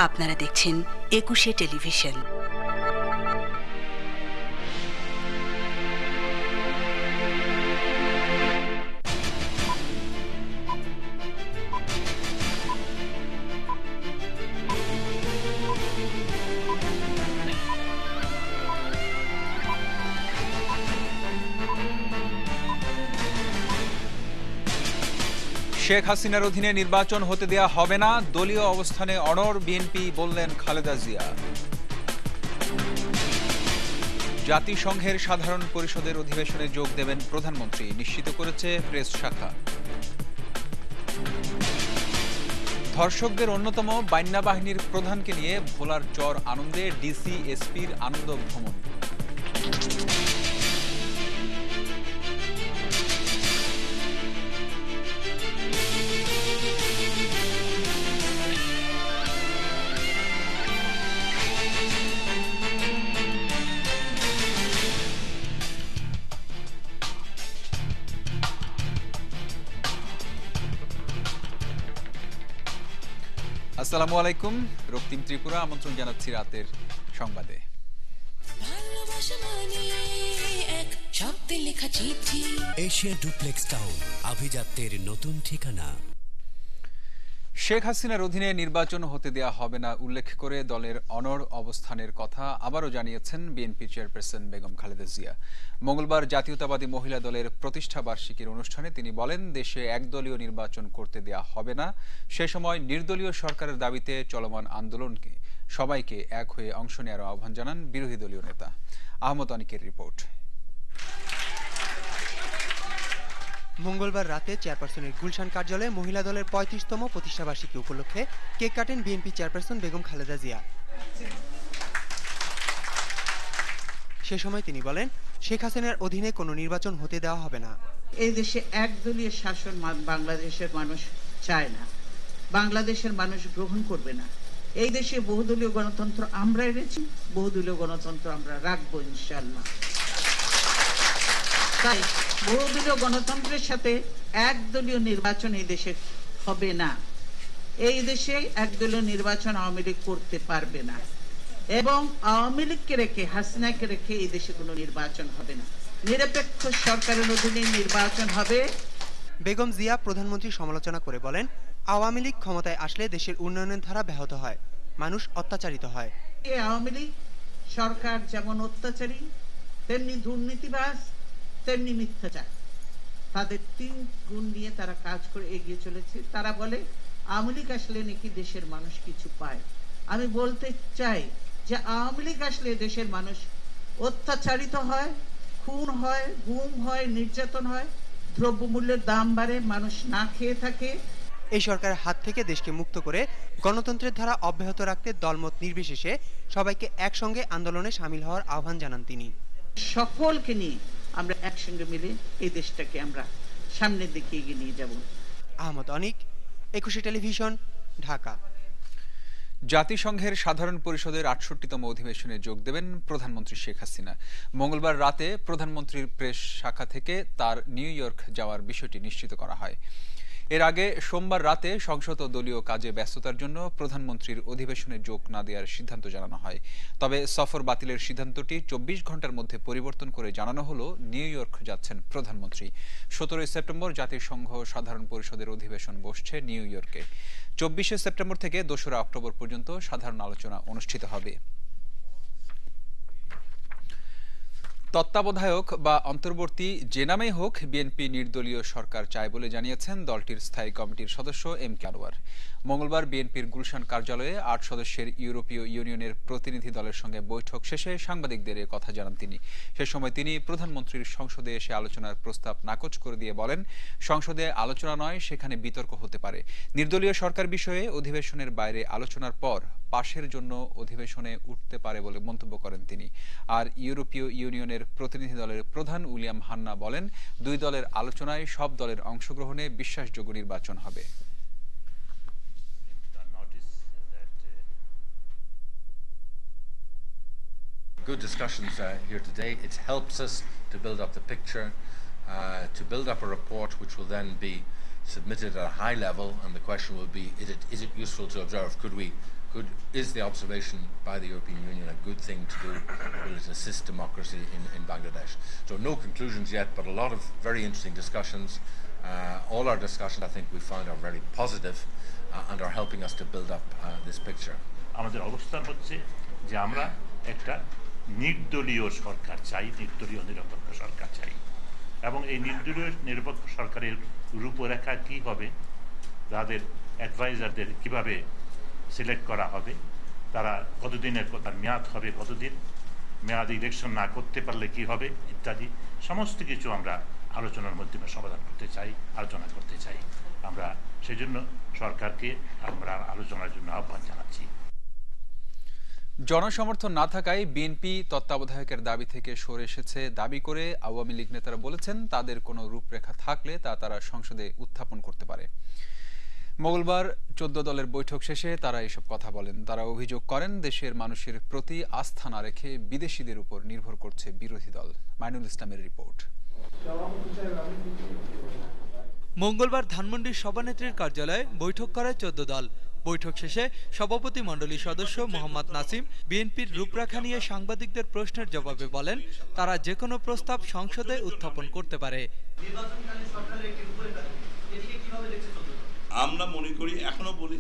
আপনারা দেখছেন একুশে টেলিভিশন। শেখ হাসিনার অধীনে নির্বাচন হতে দেয়া হবে না, দলীয় অবস্থানে অনড় বিএনপি, বললেন খালেদা জিয়া। জাতিসংঘের সাধারণ পরিষদের অধিবেশনে যোগ দেবেন প্রধানমন্ত্রী, নিশ্চিত করেছে প্রেস শাখা। ধর্ষকদের অন্যতম বাইন্যা বাহিনীর প্রধানকে নিয়ে ভোলার চর আনন্দে ডিসি এসপির আনন্দ ভ্রমণ। আসসালামু আলাইকুম, রক্তিম ত্রিপুরা আমন্ত্রণ জানাচ্ছি রাতের সংবাদে। এশিয়া ডুপ্লেক্স টাউন, আভিজাত্যের নতুন ঠিকানা। শেখ হাসিনার অধীনে নির্বাচন হতে দেয়া হবে না উল্লেখ করে দলের অনড় অবস্থানের কথা আবারও জানিয়েছেন বিএনপি চেয়ারপারসন বেগম খালেদা জিয়া। মঙ্গলবার জাতীয়তাবাদী মহিলা দলের প্রতিষ্ঠা বার্ষিকীর অনুষ্ঠানে তিনি বলেন, দেশে একদলীয় নির্বাচন করতে দেয়া হবে না। সে সময় নির্দলীয় সরকারের দাবিতে চলমান আন্দোলনকে সবাইকে এক হয়ে অংশ নেওয়ার আহ্বান জানান বিরোধী দলীয় নেতা। আহমদ অনিকের রিপোর্ট। মঙ্গলবার রাতে চেয়ারপারসনের গুলশান কার্যালয়ে মহিলা দলের ৩৫তম প্রতিষ্ঠাবার্ষিকী উপলক্ষে কেক কাটেন বিএনপি চেয়ারপারসন বেগম খালেদা জিয়া। সে সময় তিনি বলেন, শেখ হাসিনার অধীনে কোনো নির্বাচন হতে দেওয়া হবে না। এই দেশে একদলীয় শাসন বাংলাদেশের মানুষ চায় না, বাংলাদেশের মানুষ গ্রহণ করবে না। এই দেশে বহুদলীয় গণতন্ত্র আমরা এনেছি, বহুদলীয় গণতন্ত্র আমরা রাখবো ইনশাআল্লাহ। তাই বহুদলীয় গণতন্ত্রের সাথে একদলীয় নির্বাচন এই দেশে হবে না। এই দেশে একদলীয় নির্বাচন আওয়ামী লীগ করতে পারবে না, এবং আওয়ামী লীগকে রেখে, হাসিনাকে রেখে এই দেশে কোনো নির্বাচন হবে না। নিরপেক্ষ সরকারের অধীনে নির্বাচন হবে। বেগম জিয়া প্রধানমন্ত্রীর সমালোচনা করে বলেন, আওয়ামী লীগ ক্ষমতায় আসলে দেশের উন্নয়নের ধারা ব্যাহত হয়, মানুষ অত্যাচারিত হয়। এই আওয়ামী লীগ সরকার যেমন অত্যাচারী, তেমনি দুর্নীতিবাজ, তেমনি মিথ্যাচার। তাদের ৩ গুণ নিয়ে তারা কাজ করে এগিয়ে চলেছে। তারা বলে আওয়ামী লীগ আসলে নাকি দেশের মানুষ কিছু পায়। আমি বলতে চাই যে আওয়ামী লীগ আসলে দেশের মানুষ অত্যাচারিত হয়, খুন হয়, গুম হয়, নির্যাতন হয়, দ্রব্যমূল্যের দাম বাড়ে, মানুষ না খেয়ে থাকে। এই সরকারের হাত থেকে দেশকে মুক্ত করে গণতন্ত্রের ধারা অব্যাহত রাখতে দলমত নির্বিশেষে সবাইকে একসঙ্গে আন্দোলনে সামিল হওয়ার আহ্বান জানান তিনি। সকলকে নিয়ে আমরা একসঙ্গে মিলে এই দেশটাকে আমরা সামনের দিকে এগিয়ে নিয়ে যাব। আহমদ অনিক, একুশে টেলিভিশন, ঢাকা। জাতিসংঘের সাধারণ পরিষদের ৬৮তম অধিবেশনে যোগ দেবেন প্রধানমন্ত্রী শেখ হাসিনা। মঙ্গলবার রাতে প্রধানমন্ত্রীর প্রেস শাখা থেকে তার নিউ ইয়র্ক যাওয়ার বিষয়টি নিশ্চিত করা হয়। এর আগে সোমবার রাতে সংসদ ও দলীয় কাজে ব্যস্ততার জন্য প্রধানমন্ত্রীর অধিবেশনে যোগ না দেওয়ার সিদ্ধান্ত জানানো হয়। তবে সফর বাতিলের সিদ্ধান্তটি ২৪ ঘন্টার মধ্যে পরিবর্তন করে জানানো হলো নিউ ইয়র্ক যাচ্ছেন প্রধানমন্ত্রী। ১৭ সেপ্টেম্বর জাতিসংঘ সাধারণ পরিষদের অধিবেশন বসছে নিউ ইয়র্কে। ২৪ সেপ্টেম্বর থেকে ২রা অক্টোবর পর্যন্ত সাধারণ আলোচনা অনুষ্ঠিত হবে। তত্ত্বাবধায়ক বা অন্তর্বর্তী যে নামেই হোক, বিএনপি নির্দলীয় সরকার চায় বলে জানিয়েছেন দলটির স্থায়ী কমিটির সদস্য এম কে আনোয়ার। মঙ্গলবার বিএনপির গুলশান কার্যালয়ে ৮ সদস্যের ইউরোপীয় ইউনিয়নের প্রতিনিধি দলের সঙ্গে বৈঠক শেষে সাংবাদিকদের এ কথা জানান তিনি। সে সময় তিনি প্রধানমন্ত্রীর সংসদে এসে আলোচনার প্রস্তাব নাকচ করে দিয়ে বলেন, সংসদে আলোচনা নয়, সেখানে বিতর্ক হতে পারে। নির্দলীয় সরকার বিষয়ে অধিবেশনের বাইরে আলোচনার পর পাশের জন্য অধিবেশনে উঠতে পারে বলে মন্তব্য করেন তিনি। আর ইউরোপীয় ইউনিয়নের প্রতিনিধি দলের প্রধান উইলিয়াম হান্না বলেন, ২ দলের আলোচনায় সব দলের অংশগ্রহণে বিশ্বাসযোগ্য নির্বাচন হবে। Good discussions here today. It helps us to build up the picture, to build up a report which will then be submitted at a high level, and the question will be: is it useful to observe? Is the observation by the European Union a good thing to do? Will it assist democracy in Bangladesh? So no conclusions yet, but a lot of very interesting discussions. All our discussions, I think, we found are very positive and are helping us to build up this picture. আমাদের অবস্থান হচ্ছে যে আমরা একটা নির্দলীয় সরকার চাই, নির্দলীয় নিরপেক্ষ সরকার চাই, এবং এই নির্দলীয় নিরপেক্ষ সরকারের রূপরেখা কি হবে, তাদের অ্যাডভাইজারদের কিভাবে সিলেক্ট করা হবে, তারা কতদিনের তার মেয়াদ হবে, কতদিন মেয়াদ ইলেকশন না করতে পারলে কি হবে ইত্যাদি সমস্ত কিছু আমরা আলোচনার মাধ্যমে সমাধান করতে চাই, আলোচনা করতে চাই। আমরা সেজন্য সরকারকে আমরা আলোচনার জন্য আহ্বান জানাচ্ছি। জনসমর্থন না থাকায় বিএনপি তত্ত্বাবধায়কের দাবি থেকে সরে এসেছে দাবি করে আওয়ামী লীগ নেতারা বলেছেন, তাদের কোনো রূপরেখা থাকলে তা তারা সংসদে উত্থাপন করতে পারে। মঙ্গলবার 14 দলের বৈঠক শেষে তারা এসব কথা বলেন। তারা অভিযোগ করেন, দেশের মানুষের প্রতি আস্থা না রেখে বিদেশিদের উপর নির্ভর করছে বিরোধী দল। মাইনুল ইসলামের রিপোর্ট। মঙ্গলবার ধানমন্ডির সভানেত্রীর কার্যালয়ে বৈঠক করে 14 দল। বৈঠক শেষে সভাপতি মণ্ডলীর সদস্য মোহাম্মদ নাসিম বিএনপির রূপরেখা নিয়ে সাংবাদিকদের প্রশ্নের জবাবে বলেন, তারা যে কোনো প্রস্তাব সংসদে উত্থাপন করতে পারে। আমরা মনে করি, এখনো বলি,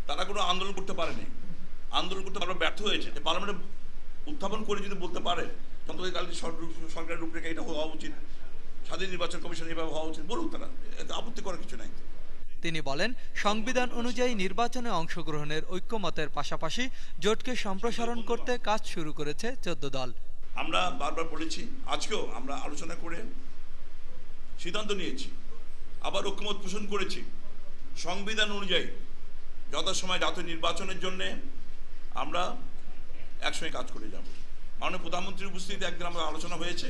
তারা কোনো আন্দোলন করতে পারেনি, আন্দোলন করতে তারা ব্যর্থ হয়েছে। পার্লামেন্টে উত্থাপন করে যদি বলতে পারে তন্তকালীন সরকারের রূপরেখা এটা হওয়া উচিত, স্বাধীন নির্বাচন কমিশন এভাবে হওয়া উচিত, বলুক তারা, এতে আপত্তি করার কিছু নাই। তিনি বলেন, সংবিধান অনুযায়ী নির্বাচনে অংশগ্রহণের ঐক্যমতের পাশাপাশি জোটকে সম্প্রসারণ করতে কাজ শুরু করেছে 14 দল। আমরা বারবার বলেছি, আজকেও আমরা আলোচনা করে সিদ্ধান্ত নিয়েছি, আবার ঐক্যমত পোষণ করেছি। সংবিধান অনুযায়ী যথাসময় জাতীয় নির্বাচনের জন্য আমরা একসঙ্গে কাজ করে যাব। মাননীয় প্রধানমন্ত্রীর উপস্থিতিতে একদিন আমরা আলোচনা হয়েছে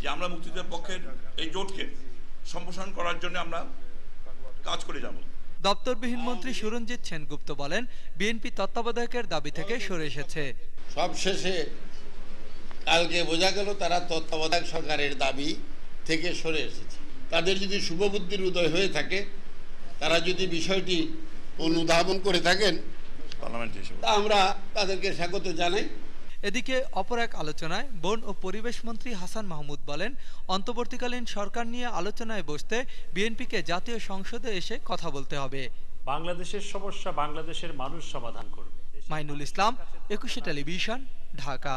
যে আমরা মুক্তিযুদ্ধের পক্ষের এই জোটকে সম্প্রসারণ করার জন্য আমরা কাজ করে যাব। দপ্তরবিহীন মন্ত্রী সুরঞ্জিত সেনগুপ্ত বলেন, বিএনপি তত্ত্বাবধায়কের দাবি থেকে সরে এসেছে। সবশেষে কালকে বোঝা গেল তারা তত্ত্বাবধায়ক সরকারের দাবি থেকে সরে এসেছে। তাদের যদি শুভবুদ্ধির উদয় হয়ে থাকে, তারা যদি বিষয়টি অনুধাবন করে থাকেন, তা আমরা তাদেরকে স্বাগত জানাই। এদিকে অপর এক আলোচনায় বন ও পরিবেশ মন্ত্রী হাসান মাহমুদ বলেন, অন্তর্বর্তীকালীন সরকার নিয়ে আলোচনায় বসতে বিএনপিকে জাতীয় সংসদে এসে কথা বলতে হবে। বাংলাদেশের সমস্যা বাংলাদেশের মানুষ সমাধান করবে। মাইনুল ইসলাম, 21 টেলিভিশন, ঢাকা।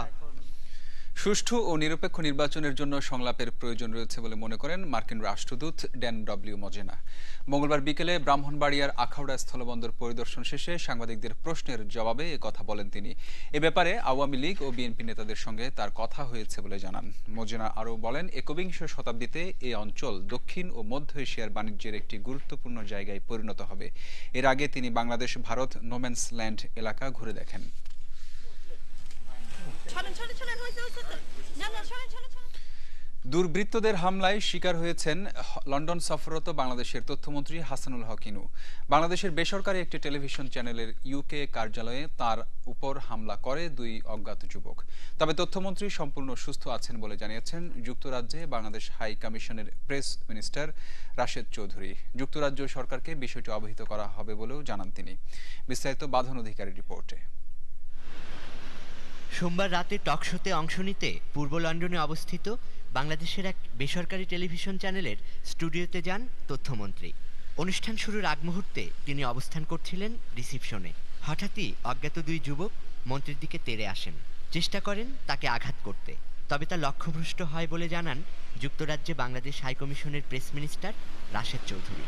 সুষ্ঠু ও নিরপেক্ষ নির্বাচনের জন্য সংলাপের প্রয়োজন রয়েছে বলে মনে করেন মার্কিন রাষ্ট্রদূত ড্যান ডব্লিউ মজেনা। মঙ্গলবার বিকেলে ব্রাহ্মণবাড়িয়ার আখাউড়া স্থলবন্দর পরিদর্শন শেষে সাংবাদিকদের প্রশ্নের জবাবে একথা বলেন তিনি। এ ব্যাপারে আওয়ামী লীগ ও বিএনপি নেতাদের সঙ্গে তার কথা হয়েছে বলে জানান। মজেনা আরও বলেন, 21শ শতাব্দীতে এই অঞ্চল দক্ষিণ ও মধ্য এশিয়ার বাণিজ্যের একটি গুরুত্বপূর্ণ জায়গায় পরিণত হবে। এর আগে তিনি বাংলাদেশ ভারত নোম্যান্স ল্যান্ড এলাকা ঘুরে দেখেন। দুর্বৃত্তদের হামলায় শিকার হয়েছেন লন্ডন সফররত বাংলাদেশের তথ্যমন্ত্রী হাসানুল হক ইনু। বাংলাদেশের বেসরকারি একটি টেলিভিশন চ্যানেলের ইউকে কার্যালয়ে তার উপর হামলা করে 2 অজ্ঞাত যুবক। তবে তথ্যমন্ত্রী সম্পূর্ণ সুস্থ আছেন বলে জানিয়েছেন যুক্তরাজ্যে বাংলাদেশ হাই কমিশনের প্রেস মিনিস্টার রাশেদ চৌধুরী। যুক্তরাজ্য সরকারকে বিষয়টি অবহিত করা হবে বলেও জানান তিনি। বিস্তারিত বাঁধন অধিকারী রিপোর্টে। সোমবার রাতে টকশোতে অংশ নিতে পূর্ব লন্ডনে অবস্থিত বাংলাদেশের এক বেসরকারি টেলিভিশন চ্যানেলের স্টুডিওতে যান তথ্যমন্ত্রী। অনুষ্ঠান শুরুর আগ মুহূর্তে তিনি অবস্থান করছিলেন রিসিপশনে। হঠাৎই অজ্ঞাত 2 যুবক মন্ত্রীর দিকে তেড়ে আসেন, চেষ্টা করেন তাকে আঘাত করতে। তবে তা লক্ষ্যভ্রষ্ট হয় বলে জানান যুক্তরাজ্যে বাংলাদেশ হাইকমিশনের প্রেস মিনিস্টার রাশেদ চৌধুরী।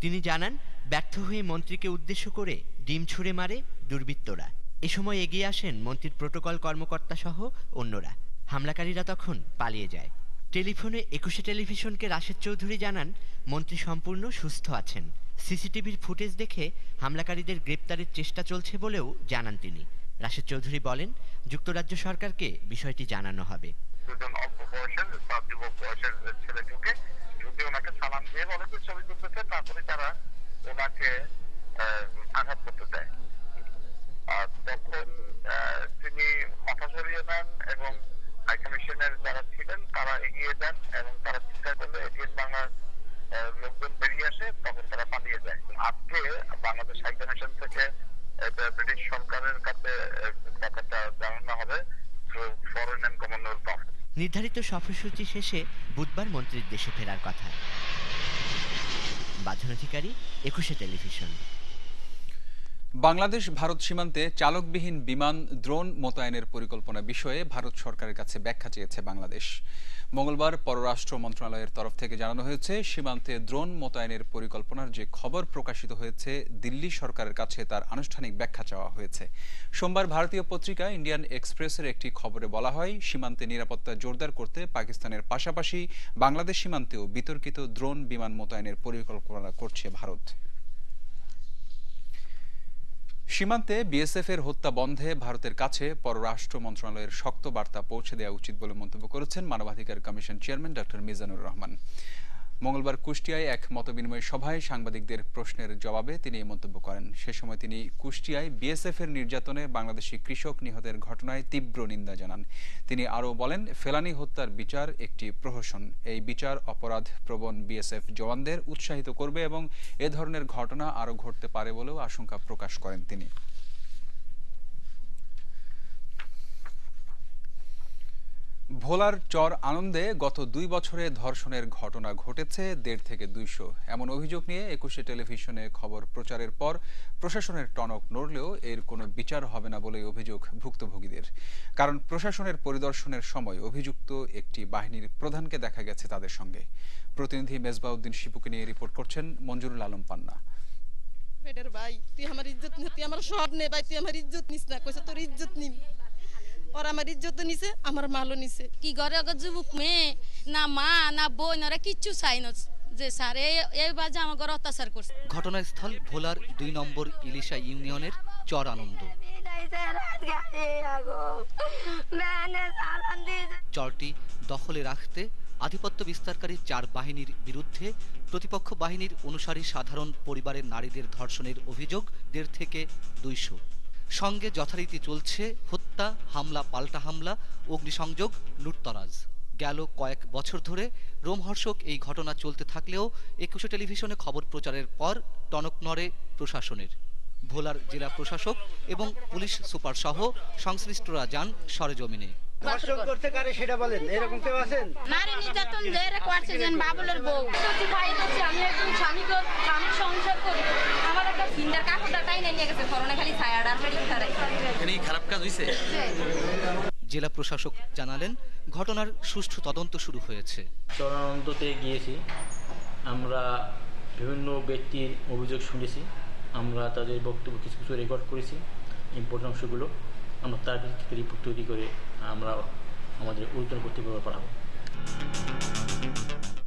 তিনি জানান, ব্যর্থ হয়ে মন্ত্রীকে উদ্দেশ্য করে ডিম ছুঁড়ে মারে দুর্বৃত্তরা। এ সময় এগিয়ে আসেন মন্ত্রীর প্রোটোকল কর্মকর্তা সহ অন্যরা। হামলাকারীরা তখন পালিয়ে যায়। টেলিফোনে 21 টেলিভিশনকে রাশেদ চৌধুরী জানান, মন্ত্রী সম্পূর্ণ সুস্থ আছেন। সিসিটিভির ফুটেজ দেখে হামলাকারীদের গ্রেপ্তারের চেষ্টা চলছে বলেও জানান তিনি। রাশেদ চৌধুরী বলেন, যুক্তরাজ্য সরকারকে বিষয়টি জানানো হবে। দুজন অল্প বয়সের বা যুবক বয়সের ছেলে ঢুকে ওনাকে সালাম দিয়ে বলে যে ছবি তুলতেছে, তারপরে তারা ওনাকে আঘাত করতে চায়। আর তখন তিনি মাথা সরিয়ে নেন এবং হাইকমিশনের যারা ছিলেন তারা এগিয়ে যান এবং তারা চিৎকার করলে এটিএন বাংলার লোকজন বেরিয়ে আসে তখন তারা পালিয়ে যায়। আজকে বাংলাদেশ হাই কমিশন থেকে ব্রিটিশ সরকারের কাছে কথাটা জানানো হবে through foreign and Commonwealth office. নির্ধারিত সফরসূচি শেষে বুধবার মন্ত্রীর দেশে ফেরার কথা। বাঁধন অধিকারী, 21 টেলিভিশন। বাংলাদেশ ভারত সীমান্তে চালকবিহীন বিমান ড্রোন মোতায়েনের পরিকল্পনা বিষয়ে ভারত সরকারের কাছে ব্যাখ্যা চেয়েছে বাংলাদেশ। মঙ্গলবার পররাষ্ট্র মন্ত্রণালয়ের তরফ থেকে জানানো হয়েছে, সীমান্তে ড্রোন মোতায়েনের পরিকল্পনার যে খবর প্রকাশিত হয়েছে, দিল্লি সরকারের কাছে তার আনুষ্ঠানিক ব্যাখ্যা চাওয়া হয়েছে। সোমবার ভারতীয় পত্রিকা ইন্ডিয়ান এক্সপ্রেসের একটি খবরে বলা হয়, সীমান্তে নিরাপত্তা জোরদার করতে পাকিস্তানের পাশাপাশি বাংলাদেশ সীমান্তেও বিতর্কিত ড্রোন বিমান মোতায়েনের পরিকল্পনা করছে ভারত। সীমান্তে বিএসএফ এর হত্যা বন্ধে ভারতের কাছে পররাষ্ট্র মন্ত্রণালয়ের শক্ত বার্তা পৌঁছে দেওয়া উচিত বলে মন্তব্য করেছেন মানবাধিকার commission chairman doctor Mizanur Rahman. মঙ্গলবার কুষ্টিয়ায় এক মতবিনিময় সভায় সাংবাদিকদের প্রশ্নের জবাবে তিনি এই মন্তব্য করেন। সে সময় তিনি কুষ্টিয়ায় বিএসএফ এর নির্যাতনে বাংলাদেশি কৃষক নিহতের ঘটনায় তীব্র নিন্দা জানান। তিনি আরও বলেন, ফেলানী হত্যার বিচার একটি প্রহসন। এই বিচার অপরাধ প্রবণ বিএসএফ জওয়ানদের উৎসাহিত করবে এবং এ ধরনের ঘটনা আরও ঘটতে পারে বলেও আশঙ্কা প্রকাশ করেন তিনি। ভোলার চর আনন্দে গত 2 বছরে ধর্ষণের ঘটনা ঘটেছে 1.5 থেকে 200। এমন অভিযোগ নিয়ে 21 টেলিভিশনে খবর প্রচারের পর প্রশাসনের টনক নড়লেও এর কোনো বিচার হবে না বলে অভিযোগ ভুক্তভোগীদের। কারণ প্রশাসনের পরিদর্শনের সময় অভিযুক্ত একটি বাহিনীর প্রধানকে দেখা গেছে তাদের সঙ্গে। প্রতিনিধি মেজবাউদ্দিন শিপুকে নিয়ে রিপোর্ট করছেন মঞ্জুরুল আলম পান্না। ভাই, তুই আমার ইজ্জত নে, তুই আমার সব নে ভাই, তুই আমার ইজ্জত নিস না, কইছে তোর ইজ্জত নিম। ওর আমার ইজ্জত নিছে, আমার মালও নিছে। কি ঘরে যুবক মেয়ে না মা না বোন ওরা কিচ্ছু চাই না যে স্যার এই বাজে আমার ঘরে অত্যাচার করছে। ঘটনাস্থল ভোলার 2 নম্বর ইলিশা ইউনিয়নের চর আনন্দ। চরটি দখলে রাখতে আধিপত্য বিস্তারকারী 4 বাহিনীর বিরুদ্ধে প্রতিপক্ষ বাহিনীর অনুসারী সাধারণ পরিবারের নারীদের ধর্ষণের অভিযোগ 1.5 থেকে 200। সঙ্গে যথারীতি চলছে হত্যা, হামলা, পাল্টা হামলা, অগ্নিসংযোগ, লুটতরাজ। গেল কয়েক বছর ধরে রোমহর্ষক এই ঘটনা চলতে থাকলেও 21 টেলিভিশনে খবর প্রচারের পর টনক নড়ে প্রশাসনের। ভোলার জেলা প্রশাসক এবং পুলিশ সুপার সহ সংশ্লিষ্টরা যান সরেজমিনে। ধর্ষণ করতে কারে সেটা বলেন, এরকম কেউ আছেন? নারী নির্যাতন যে করছে যেন বাবুলের বউ আমি একজন স্বামী সংসার করি, আমার একটা সিন্দার কাপড়টা টাই নিয়ে গেছে ফরনে খালি ছায়াডার মেডিকেল ছাড়াই। এখানে খারাপ কাজ হইছে। জেলা প্রশাসক জানালেন, ঘটনার সুষ্ঠু তদন্ত শুরু হয়েছে। চরানন্দতে গিয়েছি, আমরা বিভিন্ন ব্যক্তির অভিযোগ শুনেছি, আমরা তাদের বক্তব্য কিছু কিছু রেকর্ড করেছি, ইম্পর্টেন্ট অংশগুলো আমরা তার ভিত্তিতে রিপোর্ট তৈরি করে আমরা আমাদের ঊর্ধ্বতন কর্তৃপক্ষকে পাঠাবো।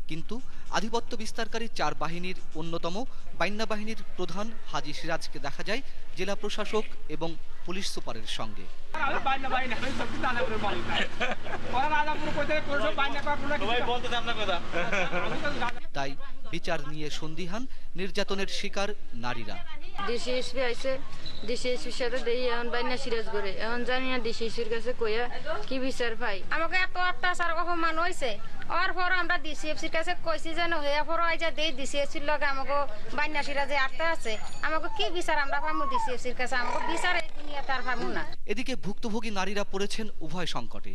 কিন্তু আধিপত্য বিস্তারকারী 4 বাহিনীর অন্যতম বাইন্যা বাহিনীর প্রধান হাজী সিরাজকে দেখা যায় জেলা প্রশাসক এবং পুলিশ সুপারের সঙ্গে। তাই বিচার নিয়ে সন্দিহান নির্যাতনের শিকার নারীরা। ডিসিএসপি আইছে, ডিসিএসপির সাথে দেই এখন বাইনা সিরাজ করে, এখন জানি না ডিসিএসপির কাছে কইয়া কি বিচার পাই। আমাকে এত অত্যাচার অপমান হয়েছে, আর পর আমরা ডিসিএসপির কাছে কইছি যেন হয়ে পর আইজা দেই ডিসিএসপির লগে আমাকে বাইনা সিরাজে আটটা আছে, আমাকে কি বিচার আমরা পামু ডিসিএসপির কাছে, আমাকে বিচার এই দুনিয়াতে আর পামু না। এদিকে ভুক্তভোগী নারীরা পড়েছেন উভয় সংকটে।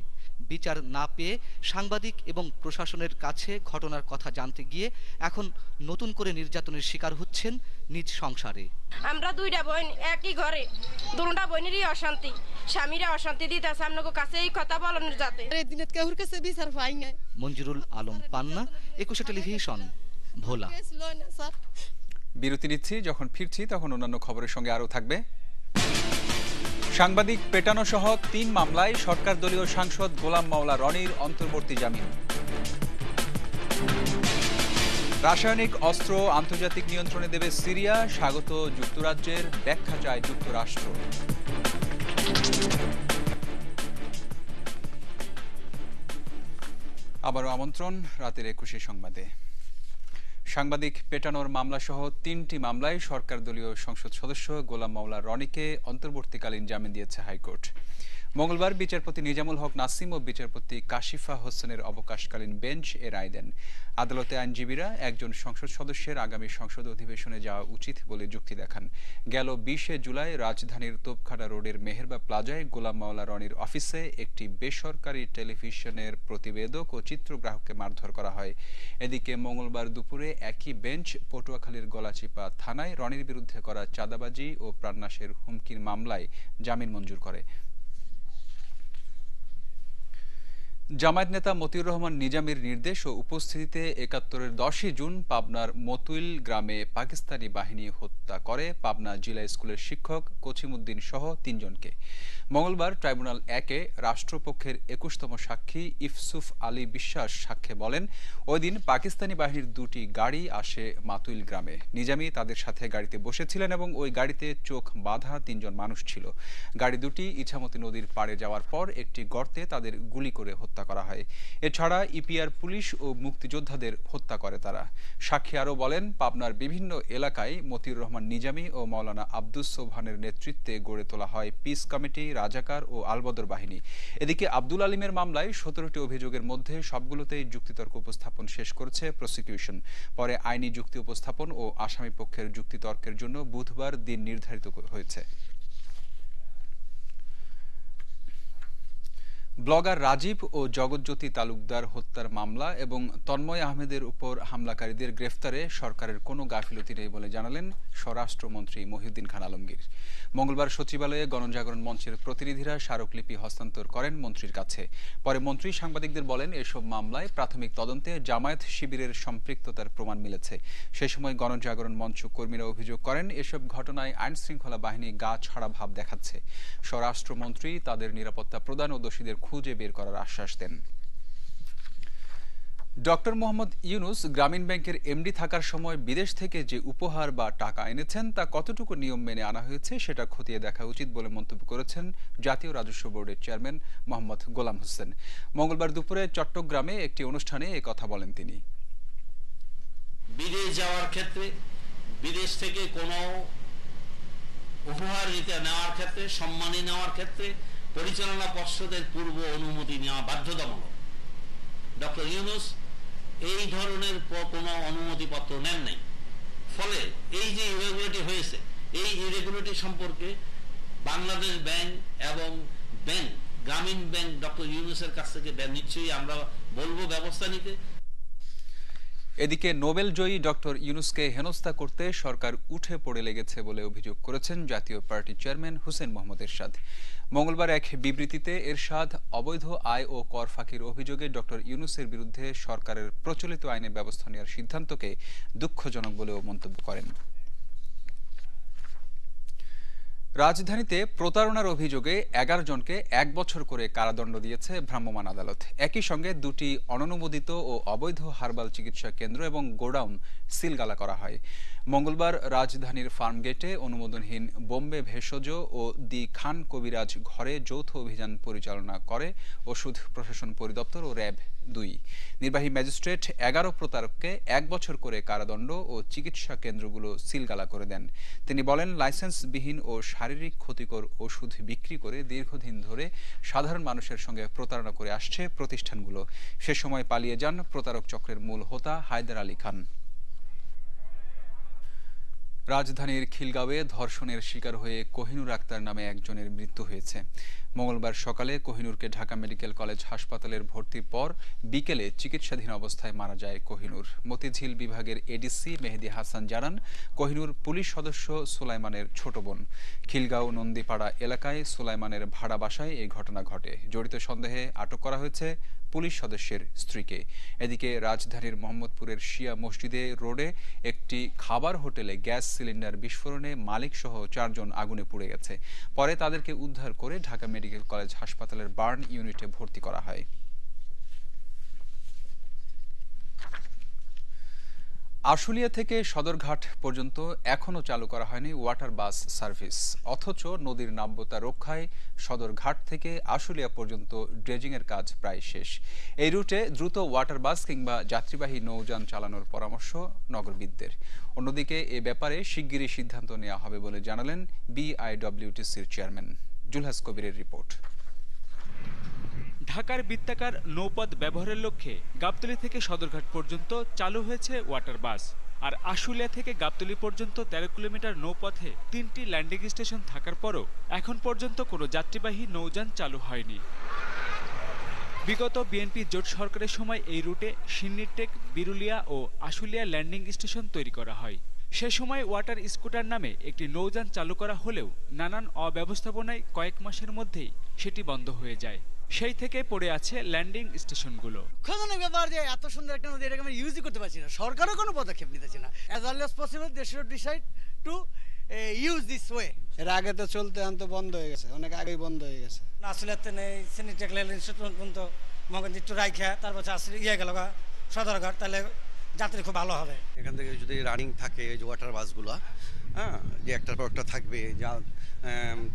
বিচার না পেয়ে সাংবাদিক এবং প্রশাসনের কাছে ঘটনার কথা জানতে গিয়ে এখন নতুন করে নির্যাতনের শিকার হচ্ছেন নিজ সংসারে। আমরা 2টা বোন একই ঘরে, দুটা বোনেরই অশান্তি, স্বামীরা অশান্তি দিতেছে, আপনাকে কাছে এই কথা বলানোর যাতে এই দিনে কাউর কাছে বিচার পাই না। মঞ্জুরুল আলম পান্না, 21 টেলিভিশন, ভোলা। বিরতি নিচ্ছি, যখন ফিরছি তখন অন্যান্য খবরের সঙ্গে আরও থাকবে। সাংবাদিক পেটানো সহ 3 মামলায় সরকার দলীয় সাংসদ গোলাম মাওলা রনির অন্তর্বর্তী জামিন। রাসায়নিক অস্ত্র আন্তর্জাতিক নিয়ন্ত্রণে দেবে সিরিয়া, স্বাগত যুক্তরাজ্যের, ব্যাখ্যা চায় যুক্তরাষ্ট্র। আবারও আমন্ত্রণ রাতের 21 সংবাদে। সাংবাদিক পেটানোর মামলা সহ 3টি মামলায় সরকার দলীয় সংসদ সদস্য গোলাম মাওলা রনিকে অন্তর্বর্তীকালীন জামিন দিয়েছে হাইকোর্ট। মঙ্গলবার বিচারপতি নিজামুল হক নাসিম ও বিচারপতি কাশিফা হোসেনের অবকাশকালীন বেঞ্চ এ রায় দেন। আদালতে আইনজীবীরা একজন সংসদ সদস্যের আগামী সংসদ অধিবেশনে যাওয়া উচিত বলে যুক্তি দেখান। গেল 20 জুলাই রাজধানীর তোপখানা রোডের মেহেরবা প্লাজায় গোলাম মাওলা রনির অফিসে একটি বেসরকারি টেলিভিশনের প্রতিবেদক ও চিত্রগ্রাহককে মারধর করা হয়। এদিকে মঙ্গলবার দুপুরে একই বেঞ্চ পটুয়াখালীর গলাচিপা থানায় রনির বিরুদ্ধে করা চাঁদাবাজি ও প্রাণনাশের হুমকির মামলায় জামিন মঞ্জুর করে। জামায়াত নেতা মতিউর রহমান নিজামীর নির্দেশ ও উপস্থিতিতে ৭১-এর 10 জুন পাবনার মতুইল গ্রামে পাকিস্তানি বাহিনী হত্যা করে পাবনা জিলা স্কুলের শিক্ষক কছিমউদ্দিন সহ 3 জনকে। মঙ্গলবার ট্রাইব্যুনাল 1-এ রাষ্ট্রপক্ষের 21তম সাক্ষী ইফসুফ আলী বিশ্বাস সাক্ষ্যে বলেন, ওই দিন পাকিস্তানি বাহিনীর 2টি গাড়ি আসে মাতুইল গ্রামে। নিজামী তাদের সাথে গাড়িতে বসেছিলেন এবং ওই গাড়িতে চোখ বাঁধা 3 জন মানুষ ছিল। গাড়ি দুটি ইছামতি নদীর পাড়ে যাওয়ার পর একটি গর্তে তাদের গুলি করে হত্যা করা হয়। এছাড়া ইপিআর পুলিশ ও মুক্তিযোদ্ধাদের হত্যা করে তারা। সাক্ষী আরও বলেন, পাবনার বিভিন্ন এলাকায় মতিউর রহমান নিজামী ও মাওলানা আব্দুস সোবহানের নেতৃত্বে গড়ে তোলা হয় পিস কমিটি, রাজাকার ও আলবদর বাহিনী। এদিকে আব্দুল আলিমের মামলায় 17টি অভিযোগের মধ্যে সবগুলোতেই যুক্তিতর্ক উপস্থাপন শেষ করেছে প্রসিকিউশন। পরে আইনি যুক্তি উপস্থাপন ও আসামি পক্ষের যুক্তিতর্কের জন্য বুধবার দিন নির্ধারিত হয়েছে। ব্লগার রাজীব ও জগৎজ্যোতি তালুকদার হত্যার মামলা এবং তন্ময় আহমেদের উপর হামলাকারীদের গ্রেফতারে সরকারের কোনো গাফিলতি নেই বলে জানালেন স্বরাষ্ট্রমন্ত্রী মহিউদ্দিন খান আলমগীর। মঙ্গলবার সচিবালয়ে গণজাগরণ মঞ্চের প্রতিনিধিরা স্মারকলিপি হস্তান্তর করেন মন্ত্রীর কাছে। পরে মন্ত্রী সাংবাদিকদের বলেন, এসব মামলায় প্রাথমিক তদন্তে জামায়াত শিবিরের সম্পৃক্ততার প্রমাণ মিলেছে। সে সময় গণজাগরণ মঞ্চ কর্মীরা অভিযোগ করেন, এসব ঘটনায় আইনশৃঙ্খলা বাহিনী গা ছাড়া ভাব দেখাচ্ছে। স্বরাষ্ট্রমন্ত্রী তাদের নিরাপত্তা প্রদান ও দোষীদের খুঁজে বের করার আশ্বাস দেন। ডক্টর মোহাম্মদ ইউনুস গ্রামীণ ব্যাংকের এমডি থাকার সময় বিদেশ থেকে যে উপহার বা টাকা এনেছেন তা কতটুকু নিয়ম মেনে আনা হয়েছে সেটা খতিয়ে দেখা উচিত বলে মন্তব্য করেছেন জাতীয় রাজস্ব বোর্ডের চেয়ারম্যান মোহাম্মদ গোলাম হোসেন। মঙ্গলবার দুপুরে চট্টগ্রামে একটি অনুষ্ঠানে এ কথা বলেন তিনি। বিদেশ যাওয়ার ক্ষেত্রে, বিদেশ থেকে কোনো উপহার নিতে নেওয়ার ক্ষেত্রে, সম্মানী নেওয়ার ক্ষেত্রে পরিচালনা পর্ষদের পূর্ব অনুমতি নেওয়া বাধ্যতামূলক। ডক্টর ইউনুস এই ধরনের কোনো অনুমতিপত্র নেন নাই। ফলে এই যে ইরেগুলারিটি হয়েছে, এই ইরেগুলারিটি সম্পর্কে বাংলাদেশ ব্যাংক এবং গ্রামীণ ব্যাংক ডক্টর ইউনুসের কাছ থেকে নিশ্চয়ই আমরা বলবো ব্যবস্থা নিতে। এদিকে নোবেল জয়ী ডক্টর ইউনুসকে হেনস্থা করতে সরকার উঠে পড়ে লেগেছে বলে অভিযোগ করেছেন জাতীয় পার্টির চেয়ারম্যান হোসেন মোহাম্মদ এরশাদ। মঙ্গলবার এক বিবৃতিতে এরশাদ অবৈধ আয় ও কর ফাঁকির অভিযোগে ডক্টর ইউনুসের বিরুদ্ধে সরকারের প্রচলিত আইনে ব্যবস্থা নেওয়ার সিদ্ধান্তকে দুঃখজনক বলেও মন্তব্য করেন। রাজধানীতে প্রতারণার অভিযোগে 11 জনকে 1 বছর করে কারাদণ্ড দিয়েছে ভ্রাম্যমাণ আদালত। একই সঙ্গে 2টি অননুমোদিত ও অবৈধ হার্বাল চিকিৎসা কেন্দ্র এবং গোডাউন সিলগালা করা হয়। মঙ্গলবার রাজধানীর ফার্মগেটে অনুমোদনহীন বোম্বে ভেষজ ও দি খান কবিরাজ ঘরে যৌথ অভিযান পরিচালনা করে ওষুধ প্রশাসন পরিদপ্তর ও র্যাব 2। নির্বাহী ম্যাজিস্ট্রেট 11 প্রতারককে 1 বছর করে কারাদণ্ড ও চিকিৎসা কেন্দ্রগুলো সিলগালা করে দেন। তিনি বলেন, লাইসেন্সবিহীন ও শারীরিক ক্ষতিকর ওষুধ বিক্রি করে দীর্ঘদিন ধরে সাধারণ মানুষের সঙ্গে প্রতারণা করে আসছে প্রতিষ্ঠানগুলো। সে সময় পালিয়ে যান প্রতারক চক্রের মূল হোতা হায়দার আলী খান। রাজধানীর খিলগাঁওয়ে ধর্ষণের শিকার হয়ে কোহিনুর আক্তার নামে একজনের মৃত্যু হয়েছে। মঙ্গলবার সকালে কোহিনুরকে ঢাকা মেডিকেল কলেজ হাসপাতালের ভর্তির পর বিকেলে চিকিৎসাধীন অবস্থায় মারা যায় কোহিনুর। মতিঝিল বিভাগের এডিসি মেহেদি হাসান জানান, কোহিনুর পুলিশ সদস্য সুলাইমানের ছোট বোন। খিলগাঁও নন্দীপাড়া এলাকায় সুলাইমানের ভাড়া বাসায় এই ঘটনা ঘটে। জড়িত সন্দেহে আটক করা হয়েছে পুলিশ সদস্যের স্ত্রীকে। এদিকে রাজধানীর মোহাম্মদপুরের শিয়া মসজিদে রোডে একটি খাবার হোটেলে গ্যাস সিলিন্ডার বিস্ফোরণে মালিক সহ 4 জন আগুনে পুড়ে গেছে। পরে তাদেরকে উদ্ধার করে ঢাকা মেডিকেল কলেজ হাসপাতালের বার্ন ইউনিটে ভর্তি করা হয়। আশুলিয়া থেকে সদরঘাট পর্যন্ত এখনও চালু করা হয়নি ওয়াটার বাস সার্ভিস, অথচ নদীর নাব্যতা রক্ষায় সদরঘাট থেকে আশুলিয়া পর্যন্ত ড্রেজিংয়ের কাজ প্রায় শেষ। এই রুটে দ্রুত ওয়াটার বাস কিংবা যাত্রীবাহী নৌযান চালানোর পরামর্শ নগরবিদদের। অন্যদিকে এ ব্যাপারে শিগগিরই সিদ্ধান্ত নেওয়া হবে বলে জানালেন বিআইডব্লিউটিসির চেয়ারম্যান। জুলহাস কবিরের রিপোর্ট। ঢাকার বৃত্তাকার নৌপথ ব্যবহারের লক্ষ্যে গাবতলী থেকে সদরঘাট পর্যন্ত চালু হয়েছে ওয়াটার বাস। আর আশুলিয়া থেকে গাবতলী পর্যন্ত 13 কিলোমিটার নৌপথে 3টি ল্যান্ডিং স্টেশন থাকার পরও এখন পর্যন্ত কোনো যাত্রীবাহী নৌযান চালু হয়নি। বিগত বিএনপি জোট সরকারের সময় এই রুটে সিন্নিটেক, বিরুলিয়া ও আশুলিয়া ল্যান্ডিং স্টেশন তৈরি করা হয়। সে সময় ওয়াটার স্কুটার নামে একটি নৌযান চালু করা হলেও নানান অব্যবস্থাপনায় কয়েক মাসের মধ্যেই সেটি বন্ধ হয়ে যায়। সেই থেকে পড়ে আছে ল্যান্ডিং স্টেশনগুলো। দুঃখজনক ব্যাপার যে এত সুন্দর একটা নদী এটাকে আমরা ইউজই করতে পারছি না, সরকারও কোনো পদক্ষেপ নিতেছে না। As early as possible they should decide to use this way. এর আগে তো চলতে আনতে বন্ধ হয়ে গেছে, অনেক আগেই বন্ধ হয়ে গেছে। আসলেতে নেই সিনিটেক রেল ইনস্টিটিউট পর্যন্ত মগন একটু রাইখা তারপর আসলে গেল সদরঘাট, তাহলে যাত্রী খুব ভালো হবে। এখান থেকে যদি রানিং থাকে যে ওয়াটার বাসগুলো, হ্যাঁ, যে একটার পর একটা থাকবে, যা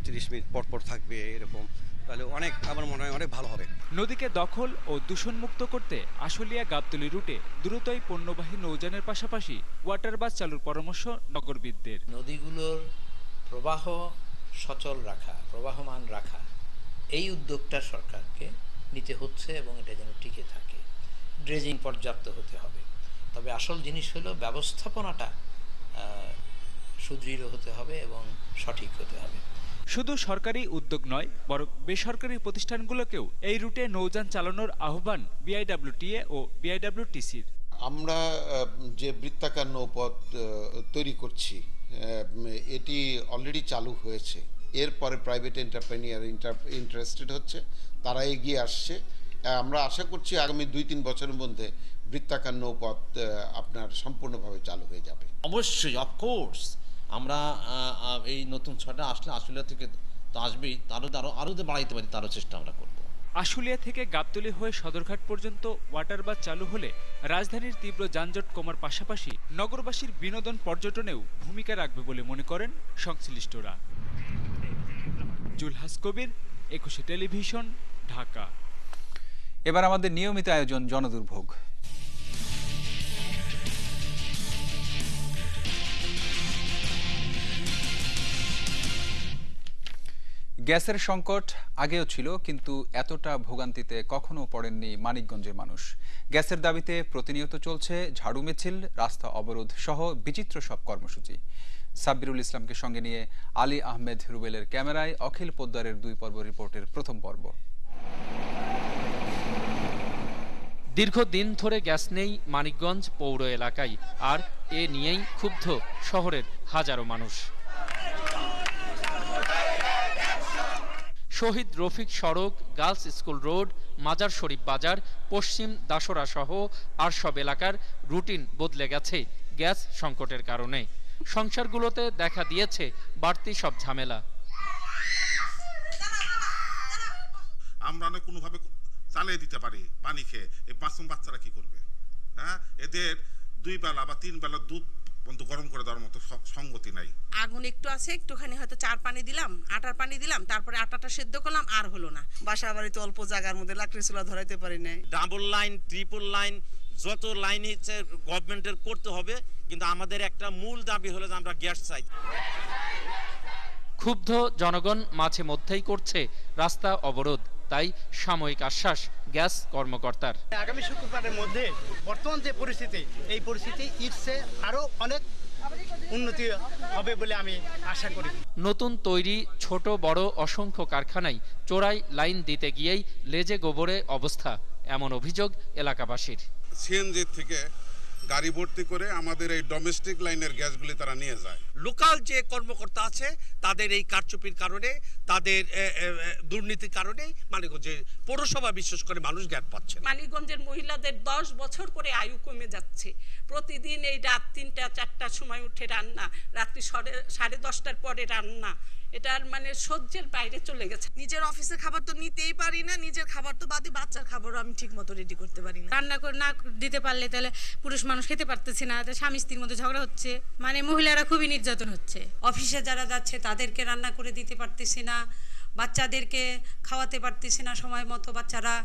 30 মিনিট পর পর থাকবে এরকম, তাহলে অনেক আমার মনে হয় অনেক ভালো হবে। নদীকে দখল ও দূষণমুক্ত করতে আশুলিয়া গাবতলী রুটে দ্রুতই পণ্যবাহী নৌযানের পাশাপাশি ওয়াটার বাস চালুর পরামর্শ নগরবিদদের। নদীগুলোর প্রবাহ সচল রাখা, প্রবাহমান রাখা, এই উদ্যোগটা সরকারকে নিতে হচ্ছে এবং এটা যেন টিকে থাকে। ড্রেজিং পর্যাপ্ত হতে হবে, তবে আসল জিনিস হলো ব্যবস্থাপনাটা সুদৃঢ় হতে হবে এবং সঠিক হতে হবে। শুধু সরকারি উদ্যোগ নয়, বরং বেসরকারি প্রতিষ্ঠানগুলোকেও এই রুটে নৌযান চালানোর আহ্বান বিআইডব্লিউটিএ ও বিআইডব্লিউটিসির। আমরা যে বৃত্তাকার নৌপথ তৈরি করছি এটি অলরেডি চালু হয়েছে। এরপরে প্রাইভেট এন্টারপ্রেনিয়ার ইন্টারেস্টেড হচ্ছে, তারা এগিয়ে আসছে। আমরা আশা করছি আগামী 2-3 বছরের মধ্যে বৃত্তাকার নৌপথ আপনার সম্পূর্ণভাবে চালু হয়ে যাবে। অবশ্যই, অফকোর্স, আমরা এই নতুন ছটা আসলে আশুলিয়া থেকে তো আসবেই, আরও যে বাড়াইতে পারি তারও চেষ্টা আমরা করব। আশুলিয়া থেকে গাবতলী হয়ে সদরঘাট পর্যন্ত ওয়াটার বাস চালু হলে রাজধানীর তীব্র যানজট কমার পাশাপাশি নগরবাসীর বিনোদন পর্যটনেও ভূমিকা রাখবে বলে মনে করেন সংশ্লিষ্টরা। জুলহাস কবির, 21 টেলিভিশন, ঢাকা। এবার আমাদের নিয়মিত আয়োজন জনদুর্ভোগ। গ্যাসের সংকট আগেও ছিল, কিন্তু এতটা ভোগান্তিতে কখনো পড়েননি মানিকগঞ্জের মানুষ। গ্যাসের দাবিতে প্রতিনিয়ত চলছে ঝাড়ু মিছিল, রাস্তা অবরোধ সহ বিচিত্র সব কর্মসূচি। সাব্বিরুল ইসলামকে সঙ্গে নিয়ে আলী আহমেদ রুবেলের ক্যামেরায় অখিল পোদ্দারের 2 পর্ব রিপোর্টের প্রথম পর্ব। দীর্ঘদিন ধরে গ্যাস নেই মানিকগঞ্জ পৌর এলাকায়, আর এ নিয়েই ক্ষুব্ধ শহরের হাজারো মানুষ। শহীদ রফিক সড়ক, গার্লস স্কুল রোড, মাজার শরীফ বাজার, পশ্চিম দাসরা সহ আর সব এলাকার রুটিন বদলে গেছে গ্যাস সংকটের কারণে। সংসারগুলোতে দেখা দিয়েছে বাড়তি সব ঝামেলা। আমরা না কোনোভাবে চালিয়ে দিতে পারি পানি খেয়ে, এই মাসুম বাচ্চারা কি করবে? হ্যাঁ, এদের 2 বেলা বা 3 বেলা দুধ বন্ধু গরম করে দেওয়ার মতো সঙ্গতি নাই। আগুন একটু আছে, একটুখানি হয়তো 4 পানি দিলাম, আটার পানি দিলাম, তারপরে আটাটা সেদ্ধ করলাম, আর হলো না। বাসা বাড়িতে অল্প জায়গার মধ্যে লাকড়ি চুলা ধরাইতে পারি নাই। ডাবল লাইন, ট্রিপল লাইন, যত লাইন হচ্ছে গভর্নমেন্টের করতে হবে, কিন্তু আমাদের একটা মূল দাবি হলো যে আমরা গ্যাস চাই। ক্ষুব্ধ জনগণ মাঝে মধ্যেই করছে রাস্তা অবরোধ, তাই সাময়িক আশ্বাস গ্যাস কর্মকর্তার। আগামী শুক্রবারের মধ্যে বর্তমান যে পরিস্থিতি, এই পরিস্থিতি ইটসে আরো অনেক উন্নতি হবে বলে আমি আশা করি। নতুন তৈরি ছোট বড় অসংখ্য কারখানায় চোরাই লাইন দিতে গিয়েই লেজে গোবরে অবস্থা, এমন অভিযোগ এলাকাবাসীর। সিএনজি থেকে গাড়ি ভর্তি করে আমাদের এই ডোমেস্টিক লাইনের গ্যাসগুলি তারা নিয়ে যায়। লোকাল যে কর্মকর্তা আছে তাদের এই কারচুপির কারণে, তাদের দুর্নীতির কারণে মানিকগঞ্জে পৌরসভা বিশেষ করে মানুষ গ্যাস পাচ্ছে। মানিকগঞ্জের মহিলাদের 10 বছর করে আয়ু কমে যাচ্ছে। প্রতিদিন এই রাত 3টা-4টার সময় উঠে রান্না, রাত্রি 10:30টার পরে রান্না, এটার মানে সহ্যের বাইরে চলে গেছে। নিজের অফিসের খাবার তো নিতেই পারি না, নিজের খাবার তো বাদে বাচ্চার খাবারও আমি ঠিক মতো রেডি করতে পারি না। রান্না করে না দিতে পারলে তাহলে পুরুষ মানুষ খেতে পারতেছে না, স্বামী স্ত্রীর মধ্যে ঝগড়া হচ্ছে, মানে মহিলারা খুবই নির্যাতন হচ্ছে। অফিসে যারা যাচ্ছে তাদেরকে রান্না করে দিতে পারতেছি না, বাচ্চাদেরকে খাওয়াতে পারতেছি না সময় মতো। বাচ্চারা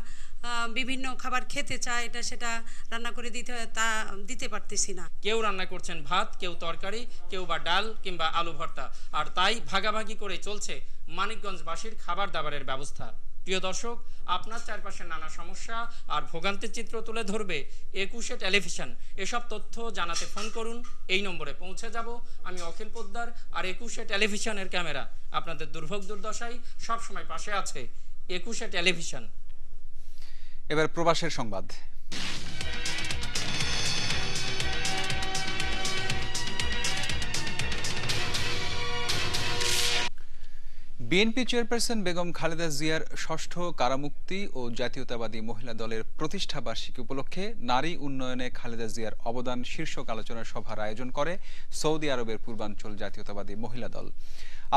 বিভিন্ন খাবার খেতে চায়, এটা সেটা রান্না করে দিতে পারতেছি না। কেউ রান্না করছেন ভাত, কেউ তরকারি, কেউ বা ডাল কিংবা আলু ভর্তা, আর তাই ভাগাভাগি করে চলছে মানিকগঞ্জবাসীর খাবার দাবারের ব্যবস্থা। প্রিয় দর্শক, আপনার চারপাশে নানা সমস্যা আর ভোগান্তির চিত্র তুলে ধরবে 21শে টেলিভিশন। এসব তথ্য জানাতে ফোন করুন, এই নম্বরে পৌঁছে যাব। আমি অখিল পোদ্দার, আর 21শে টেলিভিশনের ক্যামেরা আপনাদের দুর্ভোগ দুর্দশায় সবসময় পাশে আছে। 21শে টেলিভিশন। এবার প্রবাসের সংবাদ। বিএনপি চেয়ারপারসন বেগম খালেদা জিয়ার ষষ্ঠ কারামুক্তি ও জাতীয়তাবাদী মহিলা দলের প্রতিষ্ঠা বার্ষিকী উপলক্ষে নারী উন্নয়নে খালেদা জিয়ার অবদান শীর্ষক আলোচনা সভার আয়োজন করে সৌদি আরবের পূর্বাঞ্চল জাতীয়তাবাদী মহিলা দল।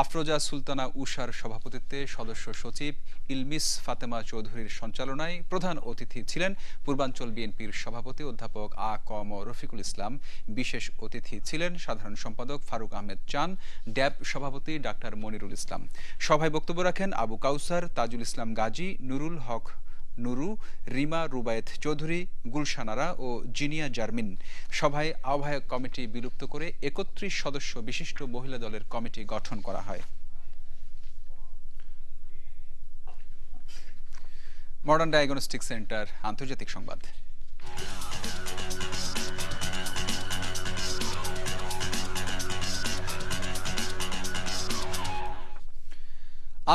আফরোজা সুলতানা উষার সভাপতিত্বে সদস্য সচিব ইলমিস ফাতেমা চৌধুরীর সঞ্চালনায় প্রধান অতিথি ছিলেন পূর্বাঞ্চল বিএনপির সভাপতি অধ্যাপক আ.ক.ম রফিকুল ইসলাম। বিশেষ অতিথি ছিলেন সাধারণ সম্পাদক ফারুক আহমেদ চান, ড্যাব সভাপতি ডাক্তার মনিরুল ইসলাম। সভায় বক্তব্য রাখেন আবু কাউসার, তাজুল ইসলাম গাজী, নুরুল হক নুরু, রিমা রুবায়েত চৌধুরী, গুলশানারা ও জিনিয়া জারমিন। সভায় আহ্বায়ক কমিটি বিলুপ্ত করে ৩১ সদস্য বিশিষ্ট মহিলা দলের কমিটি গঠন করা হয়। মডার্ন ডায়াগনস্টিক সেন্টার আন্তর্জাতিক সংবাদ।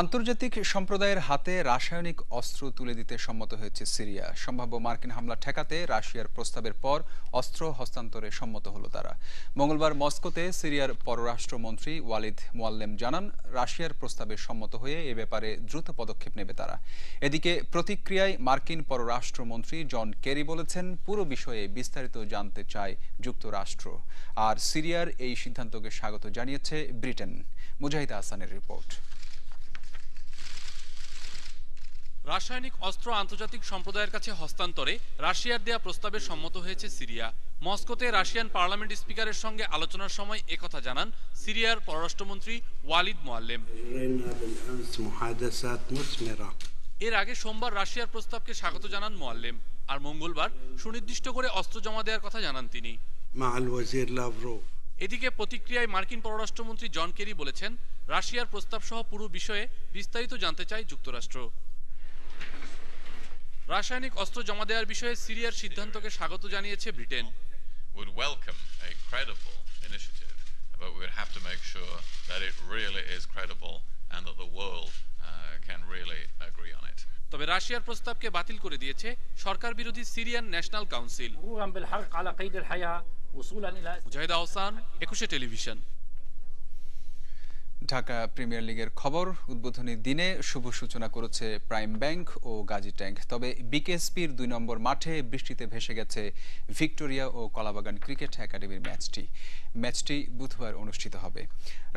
আন্তর্জাতিক সম্প্রদায়ের হাতে রাসায়নিক অস্ত্র তুলে দিতে সম্মত হয়েছে সিরিয়া। সম্ভাব্য মার্কিন হামলা ঠেকাতে রাশিয়ার প্রস্তাবের পর অস্ত্র হস্তান্তরে সম্মত হলো তারা। মঙ্গলবার মস্কোতে সিরিয়ার পররাষ্ট্রমন্ত্রী ওয়ালিদ মুয়াল্লেম জানান, রাশিয়ার প্রস্তাবে সম্মত হয়ে এ ব্যাপারে দ্রুত পদক্ষেপ নেবে তারা। এদিকে প্রতিক্রিয়ায় মার্কিন পররাষ্ট্রমন্ত্রী জন কেরি বলেছেন, পুরো বিষয়ে বিস্তারিত জানতে চায় যুক্তরাষ্ট্র। আর সিরিয়ার এই সিদ্ধান্তকে স্বাগত জানিয়েছে ব্রিটেন। মুজাহিদ হাসানের রিপোর্ট। রাসায়নিক অস্ত্র আন্তর্জাতিক সম্প্রদায়ের কাছে হস্তান্তরে রাশিয়ার দেয়া প্রস্তাবে সম্মত হয়েছে সিরিয়া। মস্কোতে রাশিয়ান পার্লামেন্ট স্পিকারের সঙ্গে আলোচনার সময় একথা জানান সিরিয়ার পররাষ্ট্রমন্ত্রী ওয়ালিদ মুয়াল্লেম। এর আগে সোমবার রাশিয়ার প্রস্তাবকে স্বাগত জানান মুয়াল্লেম, আর মঙ্গলবার সুনির্দিষ্ট করে অস্ত্র জমা দেওয়ার কথা জানান তিনি। এদিকে প্রতিক্রিয়ায় মার্কিন পররাষ্ট্রমন্ত্রী জন কেরি বলেছেন, রাশিয়ার প্রস্তাব সহ পুরো বিষয়ে বিস্তারিত জানতে চায় যুক্তরাষ্ট্র। রাসায়নিক অস্ত্র জমা দেওয়ার বিষয়ে সিরিয়ার সিদ্ধান্তকে স্বাগত জানিয়েছে Britain. would welcome a credible initiative, but we would have to make sure that it really is credible and that the world can really agree on it. তবে রাশিয়ার প্রস্তাবকে বাতিল করে দিয়েছে সরকার বিরোধী সিরিয়ান ন্যাশনাল কাউন্সিল। মুজাহিদ আহসান, 21শে টেলিভিশন। ঢাকা প্রিমিয়ার লিগের খবর। উদ্বোধনী দিনে শুভ সূচনা করেছে প্রাইম ব্যাংক ও গাজী ট্যাঙ্ক। তবে বিকেএসপির 2 নম্বর মাঠে বৃষ্টিতে ভেসে গেছে ভিক্টোরিয়া ও কলাবাগান ক্রিকেট একাডেমির ম্যাচটি বুধবার অনুষ্ঠিত হবে।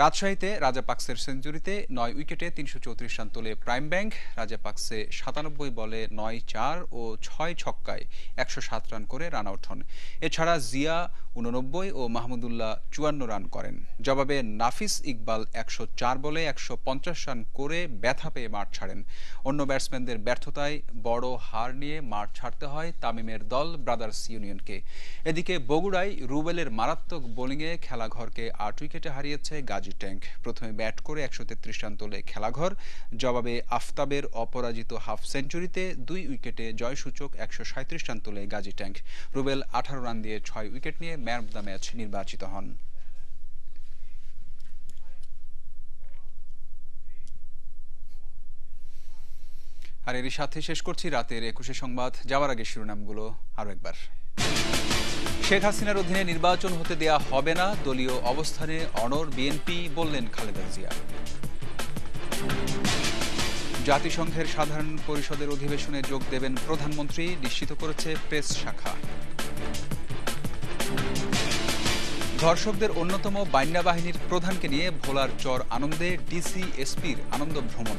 রাজশাহীতে রাজাপাকসের সেঞ্চুরিতে 9 উইকেটে 334 রান তোলে প্রাইম ব্যাংক। রাজাপাকসে 97 বলে 9-4 ও 6 ছক্কায় 107 রান করে রান আউট হন। এছাড়া জিয়া 89 ও মাহমুদুল্লাহ 54 রান করেন। জবাবে নাফিস ইকবাল 104 বলে 150 রান করে ব্যথা পেয়ে মাঠ ছাড়েন। অন্য ব্যাটসম্যানদের ব্যর্থতায় বড় হার নিয়ে মাঠ ছাড়তে হয় তামিমের দল ব্রাদার্স ইউনিয়নকে। এদিকে বগুড়ায় রুবেলের মারাত্মক বোলিংয়ে খেলাঘরকে 8 উইকেটে হারিয়েছে গাজী ট্যাঙ্ক। প্রথমে ব্যাট করে 133 রান তোলে খেলাঘর। জবাবে আফতাবের অপরাজিত হাফ সেঞ্চুরিতে 2 উইকেটে জয়সূচক 137 রান তোলে গাজী ট্যাঙ্ক। রুবেল 18 রান দিয়ে 6 উইকেট নিয়ে ম্যান অব দ্য ম্যাচ নির্বাচিত হন। আর এরই সাথে শেষ করছি রাতের 21শে সংবাদ। যাওয়ার আগে শিরোনামগুলো আরো একবার। শেখ হাসিনার অধীনে নির্বাচন হতে দেয়া হবে না, দলীয় অবস্থানে অনড় বিএনপি, বললেন খালেদা জিয়া। জাতিসংঘের সাধারণ পরিষদের অধিবেশনে যোগ দেবেন প্রধানমন্ত্রী, নিশ্চিত করেছে প্রেস শাখা। ধর্ষকদের অন্যতম বাইন্যা বাহিনীর প্রধানকে নিয়ে ভোলার চর আনন্দে ডিসি এসপির আনন্দ ভ্রমণ।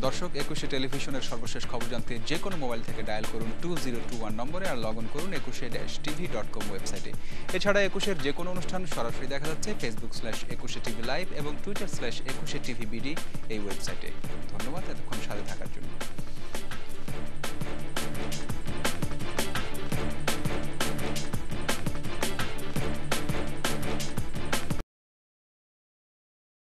দর্শক, 21শে টেলিভিশনের সর্বশেষ খবর জানতে যে কোনো মোবাইল থেকে ডায়াল করুন 2021 নম্বরে, আর লগ ইন করুন 21-tv.com ওয়েবসাইটে। এছাড়া 21এর যে কোনো অনুষ্ঠান সরাসরি দেখা যাচ্ছে Facebook/21TV লাইভ এবং Twitter/21TVBD এই ওয়েবসাইটে। ধন্যবাদ এতক্ষণ সাথে থাকার জন্য।